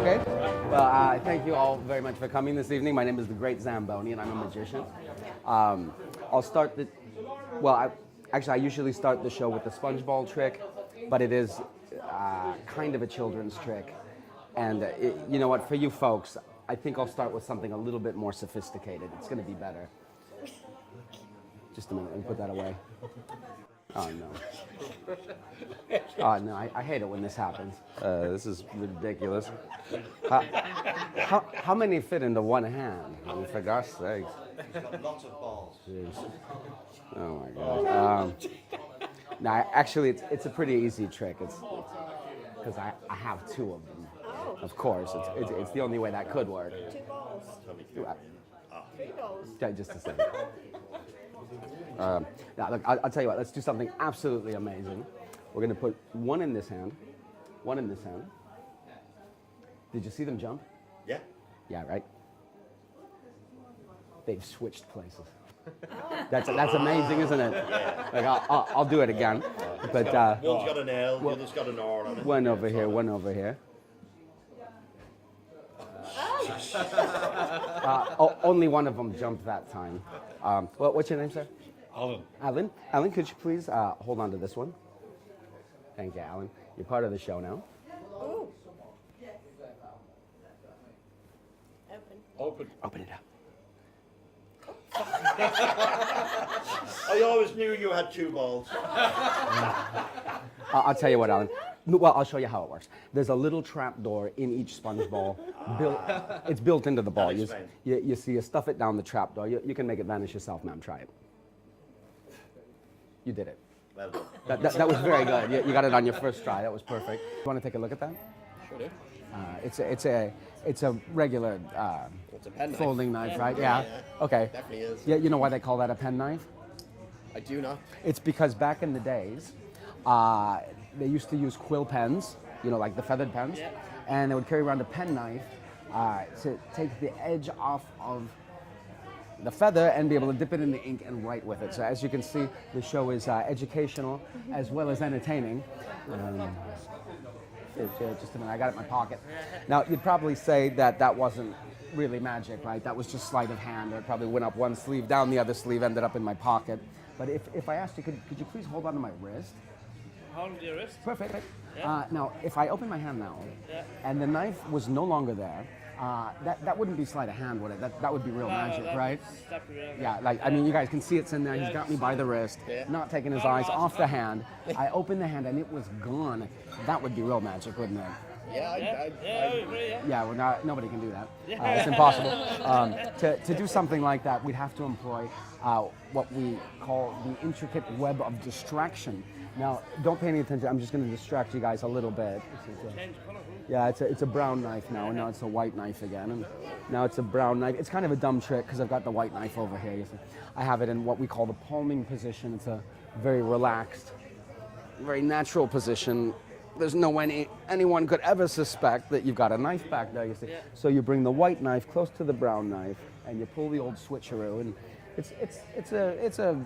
Okay. Well, thank you all very much for coming this evening. My name is the Great Zamboni, and I'm a magician. I'll start the. Well, I usually start the show with the sponge ball trick, but it is kind of a children's trick. And you know what? For you folks, I think I'll start with something a little bit more sophisticated. It's going to be better. Just a minute. Let me put that away. Oh, no. Oh, no, I hate it when this happens. This is ridiculous. How many fit into one hand? I mean, for gosh sakes. He's got lots of balls. Jeez. Oh, my God. No, actually, it's a pretty easy trick. It's because I have two of them. Oh. Of course. It's the only way that could work. 2 balls. 3 balls. Just a second. Now, look, I'll tell you what, let's do something absolutely amazing. We're going to put one in this hand, one in this hand. Did you see them jump? Yeah. Yeah, right? They've switched places. That's amazing, isn't it? Like, I'll do it again. But One's got an L, the other's got an R on it. one over here, one over here. Only one of them jumped that time. What's your name, sir? Alan. Alan, could you please hold on to this one? Thank you, Alan. You're part of the show now. Ooh. Open. Open it up. I always knew you had 2 balls. I'll tell you what, Alan. Well, I'll show you how it works. There's a little trap door in each sponge ball. It's built into the ball. You see, you stuff it down the trap door. You can make it vanish yourself, ma'am. Try it. You did it. Well done. That was very good. You got it on your first try. That was perfect. You want to take a look at that? Sure do. It's a regular It's a pen knife. folding knife, right? Yeah. Okay. Definitely is. Yeah. You know why they call that a pen knife? I do not. It's because back in the days, they used to use quill pens, you know, like the feathered pens, Yeah. and they would carry around a pen knife to take the edge off of the feather and be able to dip it in the ink and write with it. So as you can see, the show is educational as well as entertaining. Just a minute, I got it in my pocket. Now, you'd probably say that wasn't really magic, right? That was just sleight of hand. It probably went up one sleeve, down the other sleeve, ended up in my pocket. But if I asked you, could you please hold on to my wrist? Hold your wrist. Perfect. Yeah. Now, if I open my hand now, Yeah. and the knife was no longer there, that wouldn't be sleight of hand, would it? That would be real magic, right? Yeah, like, I mean, you guys can see it's in there. He's got me by the wrist, not taking his eyes off the hand. I opened the hand and it was gone. That would be real magic, wouldn't it? Yeah, I agree, yeah. Yeah, well, nobody can do that. It's impossible. To do something like that, we'd have to employ what we call the intricate web of distraction. Now, don't pay any attention. I'm just going to distract you guys a little bit. Change colour. Yeah, it's a brown knife now, and now it's a white knife again. And now it's a brown knife. It's kind of a dumb trick because I've got the white knife over here. You see. I have it in what we call the palming position. It's a very relaxed, very natural position. There's no way anyone could ever suspect that you've got a knife back there, you see. Yeah. So you bring the white knife close to the brown knife, and you pull the old switcheroo, and it's a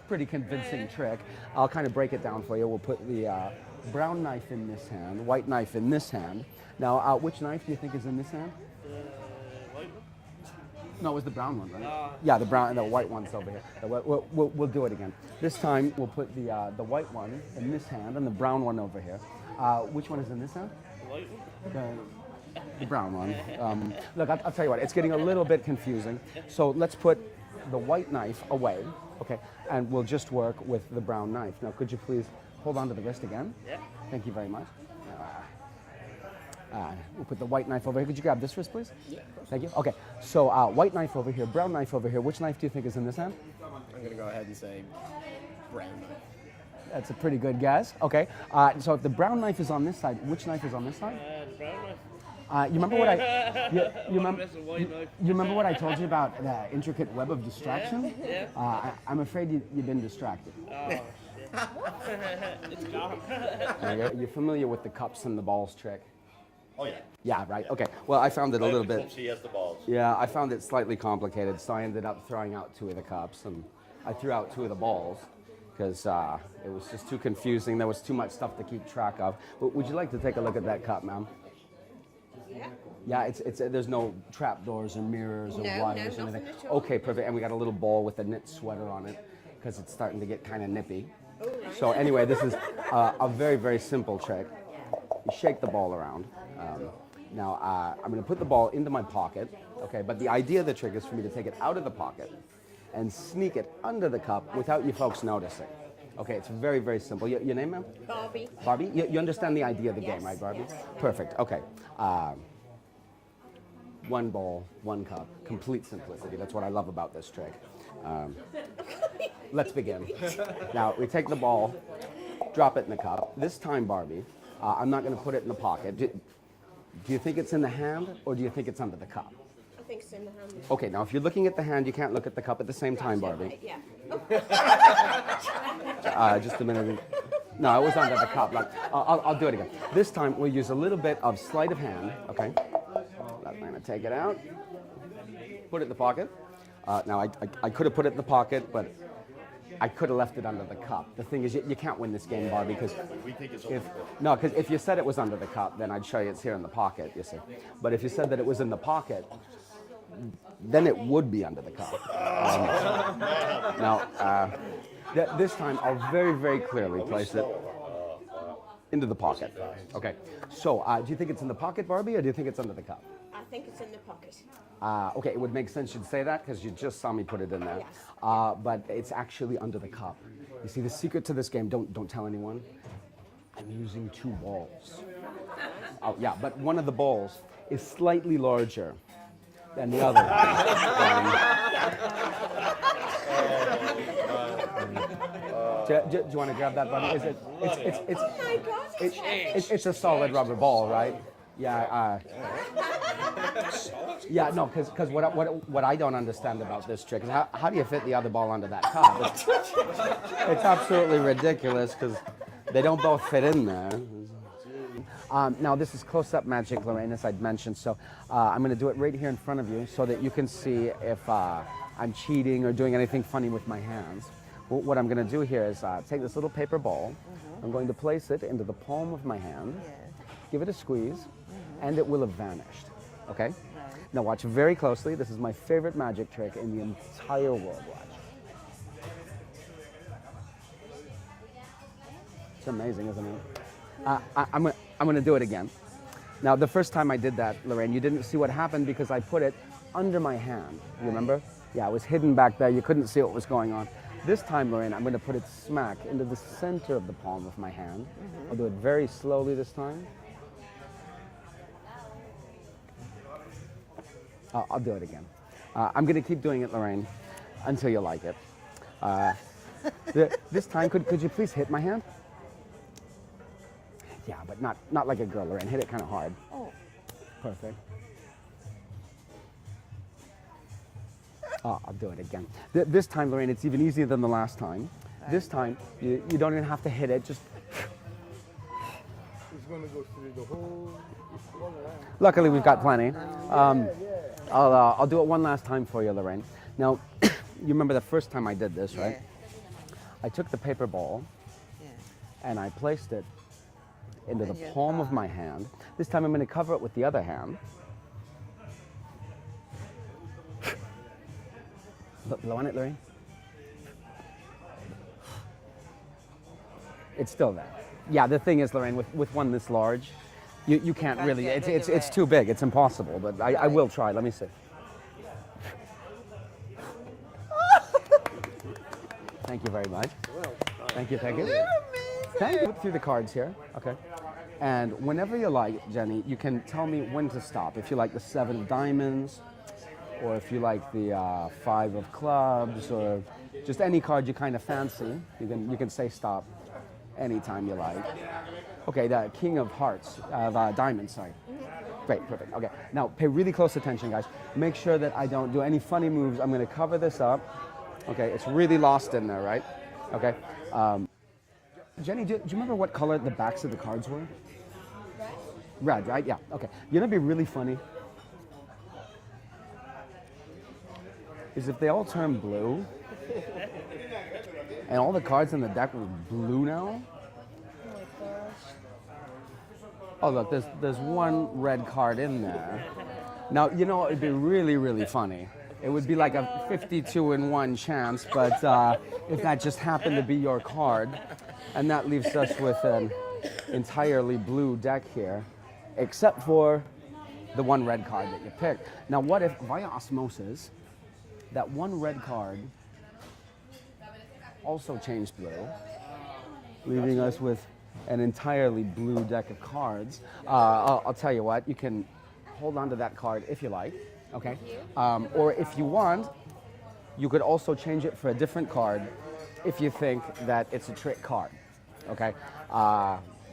pretty convincing trick. I'll kind of break it down for you. We'll put the brown knife in this hand, white knife in this hand. Now, which knife do you think is in this hand? White one. No, it was the brown one, right? Yeah, the brown and the white one's over here. We'll do it again. This time we'll put the white one in this hand and the brown one over here. Which one is in this hand? The white one. The brown one. Look, I'll tell you what, it's getting a little bit confusing. So let's put the white knife away, okay, and we'll just work with the brown knife. Now, could you please hold on to the wrist again? Yeah. Thank you very much. We'll put the white knife over here. Could you grab this wrist, please? Yeah. Thank you. Okay, so white knife over here, brown knife over here. Which knife do you think is in this hand? I'm going to go ahead and say brown knife. That's a pretty good guess. Okay, so if the brown knife is on this side, which knife is on this side? The brown knife. You remember what I? That's a white knife. You remember what I told you about the intricate web of distraction? Yeah. I'm afraid you've been distracted. Oh, shit. It's gone. You're familiar with the cups and the balls trick? Oh, yeah. Yeah, right. Okay. Well, I found it a little bit. He has the balls. Yeah, I found it slightly complicated, so I ended up throwing out 2 of the cups, and I threw out 2 of the balls because it was just too confusing. There was too much stuff to keep track of. But would you like to take a look at that cup, ma'am? Yeah. Yeah, it's there's no trap doors or mirrors or No, wires or nothing anything. at all. Okay, perfect. And we got a little ball with a knit sweater on it because it's starting to get kind of nippy. Oh, right. So anyway, this is a very, very simple trick. You shake the ball around. Now I'm going to put the ball into my pocket, okay? But the idea of the trick is for me to take it out of the pocket and sneak it under the cup without you folks noticing. Okay, it's very, very simple. Your name, ma'am? Barbie. Barbie? You understand the idea of the Yes, game, right, Barbie? yes. Perfect. Okay. One ball, one cup, complete simplicity. That's what I love about this trick. Let's begin. Now, we take the ball, drop it in the cup. This time, Barbie, I'm not going to put it in the pocket. Do you think it's in the hand, or do you think it's under the cup? I think it's in the hand. Okay, now if you're looking at the hand, you can't look at the cup at the same time, Barbie. Right, yeah. Just a minute. No, it was under the cup. Like, I'll do it again. This time, we'll use a little bit of sleight of hand, okay? I'm going to take it out, put it in the pocket. Now, I could have put it in the pocket, but I could have left it under the cup. The thing is, you can't win this game, Barbie, because if you said it was under the cup, then I'd show you it's here in the pocket, you see. But if you said that it was in the pocket, then it would be under the cup. This time, I'll very, very clearly place it into the pocket. Okay, so do you think it's in the pocket, Barbie, or do you think it's under the cup? I think it's in the pocket. Okay, it would make sense you'd say that because you just saw me put it in there. Yes. But it's actually under the cup. You see, the secret to this game, don't tell anyone, I'm using two balls. Oh, yeah, but one of the balls is slightly larger than the other. Do you want to grab that, buddy? It's Oh my God, it's heavy. it's a solid rubber ball, right? Yeah. Yeah, no, because what I don't understand about this trick is how do you fit the other ball under that cup? It's absolutely ridiculous because they don't both fit in there. Now this is close-up magic, Lorraine, as I'd mentioned, so I'm going to do it right here in front of you so that you can see if I'm cheating or doing anything funny with my hands. What I'm going to do here is take this little paper ball. I'm going to place it into the palm of my hand, give it a squeeze, and it will have vanished. Okay? Right. Now watch very closely. This is my favorite magic trick in the entire world. Watch. It's amazing, isn't it? I'm going to do it again. Now, the first time I did that, Lorraine, you didn't see what happened because I put it under my hand. You remember? Yeah, it was hidden back there. You couldn't see what was going on. This time, Lorraine, I'm going to put it smack into the center of the palm of my hand. I'll do it very slowly this time. I'll do it again. I'm going to keep doing it, Lorraine, until you like it. This time, could you please hit my hand? Yeah, but not like a girl, Lorraine. Hit it kind of hard. Oh. Perfect. I'll do it again. This time, Lorraine, it's even easier than the last time. This time, you don't even have to hit it. Just. It's going to go through the whole. Luckily, we've got plenty. I'll do it one last time for you, Lorraine. Now, you remember the first time I did this, right? I took the paper ball and I placed it into the palm of my hand. This time I'm going to cover it with the other hand. Blow on it, Lorraine. It's still there. Yeah, the thing is, Lorraine, with one this large, you can't really, it's too big, it's impossible, but I will try. Let me see. Thank you very much. Thank you, thank you. Thank you. Through the cards here, okay. And whenever you like, Jenny, you can tell me when to stop. If you like the 7 of diamonds, or if you like the 5 of clubs, or just any card you kind of fancy, you can say stop anytime you like. Okay, the King of Hearts, of diamonds, sorry. Great, perfect. Okay, now pay really close attention, guys. Make sure that I don't do any funny moves. I'm going to cover this up. Okay, it's really lost in there, right? Okay. Jenny, do you remember what color the backs of the cards were? Red, right? Yeah, okay. You know what'd be really funny? Is if they all turn blue, and all the cards in the deck were blue now. Oh, look, there's one red card in there. Now, you know, it'd be really, really funny. It would be like a 52-in-1 chance, but if that just happened to be your card, and that leaves us with an entirely blue deck here, except for the one red card that you picked. Now, what if, via osmosis, that one red card also changed blue, leaving us with an entirely blue deck of cards? I'll tell you what, you can hold on to that card if you like, okay? Or if you want, you could also change it for a different card if you think that it's a trick card, okay?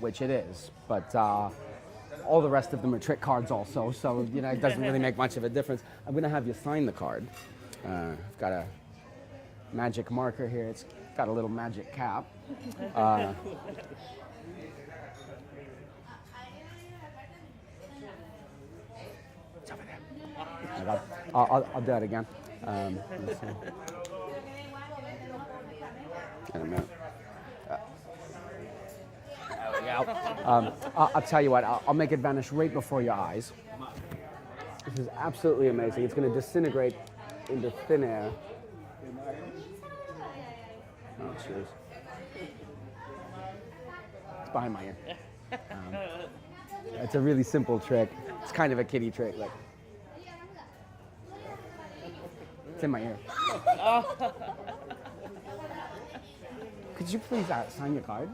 Which it is, but all the rest of them are trick cards also, so you know it doesn't really make much of a difference. I'm gonna have you sign the card. I've got a magic marker here. It's got a little magic cap. It's over there. I'll do it again. Let's see. In a minute. There we go. I'll tell you what, I'll make it vanish right before your eyes. This is absolutely amazing. It's going to disintegrate into thin air. Oh, cheers. It's behind my ear. It's a really simple trick. It's kind of a kiddie trick. Like, it's in my ear. Could you please sign your card?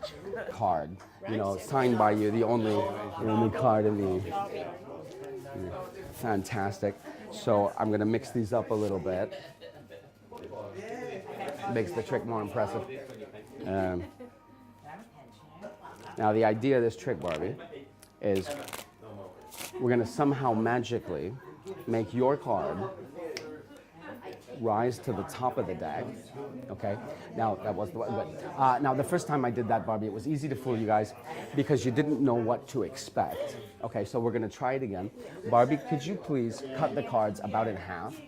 Card, you know, signed by you, the only card in the. Fantastic. So I'm going to mix these up a little bit. Makes the trick more impressive. Now the idea of this trick, Barbie, is we're going to somehow magically make your card rise to the top of the deck. Okay. Now that was the now the first time I did that, Barbie, it was easy to fool you guys because you didn't know what to expect. Okay, so we're gonna try it again. Barbie, could you please cut the cards about in half?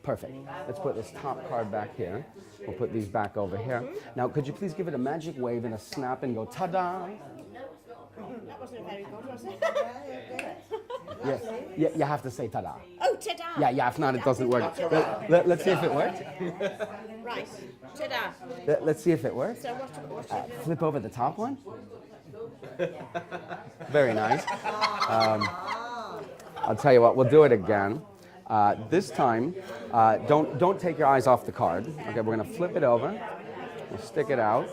Perfect. Let's put this top card back here. We'll put these back over here. Now, could you please give it a magic wave and a snap and go ta-da? That wasn't very good, was it? Yeah, you have to say ta-da. Oh, ta-da! Yeah, if not, it doesn't work. Let's see if it worked. Right, ta-da. Let's see if it works. So what Flip over the top one. Very nice. I'll tell you what, we'll do it again. This time, don't take your eyes off the card. Okay, we're gonna flip it over. We'll stick it out.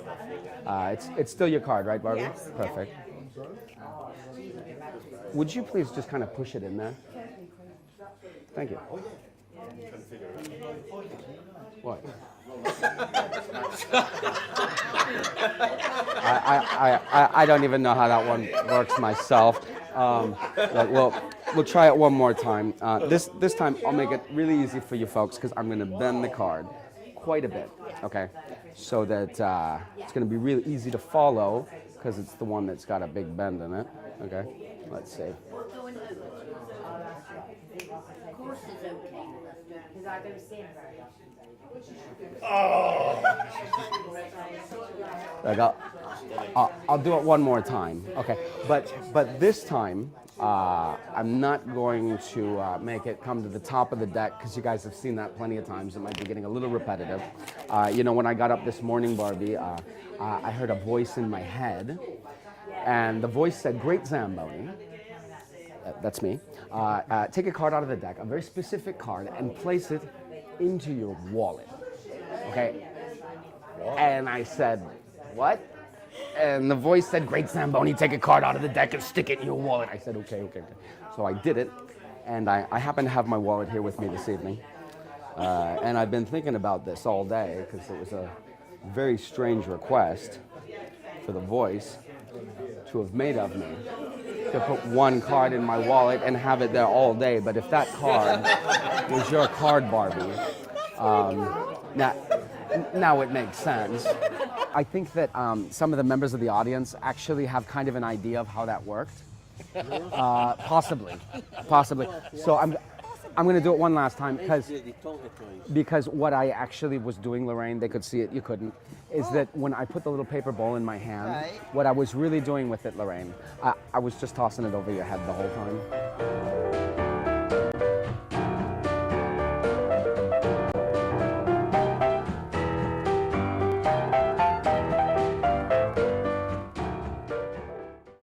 It's still your card, right, Barbie? Yes. Perfect. Would you please just kind of push it in there? Thank you. What? I don't even know how that one works myself. But we'll try it one more time. This time I'll make it really easy for you folks because I'm going to bend the card quite a bit, okay? So that it's going to be really easy to follow because it's the one that's got a big bend in it, okay? Let's see. I'll do it one more time, okay? But this time, I'm not going to make it come to the top of the deck because you guys have seen that plenty of times. It might be getting a little repetitive. You know, when I got up this morning, Barbie, I heard a voice in my head, and the voice said, "Great Zamboni." That's me. Take a card out of the deck, a very specific card, and place it into your wallet. Okay? And I said, "What?" And the voice said, "Great Zamboni, take a card out of the deck and stick it in your wallet." I said, okay. So I did it, and I happen to have my wallet here with me this evening. And I've been thinking about this all day because it was a very strange request for the voice to have made of me, to put one card in my wallet and have it there all day. But if that card was your card, Barbie, now it makes sense. I think that some of the members of the audience actually have kind of an idea of how that worked. Possibly. So I'm gonna do it one last time Let's do the tonka toys. because what I actually was doing, Lorraine, they could see it, you couldn't, is that when I put the little paper ball in my hand, Right. what I was really doing with it, Lorraine, I was just tossing it over your head the whole time.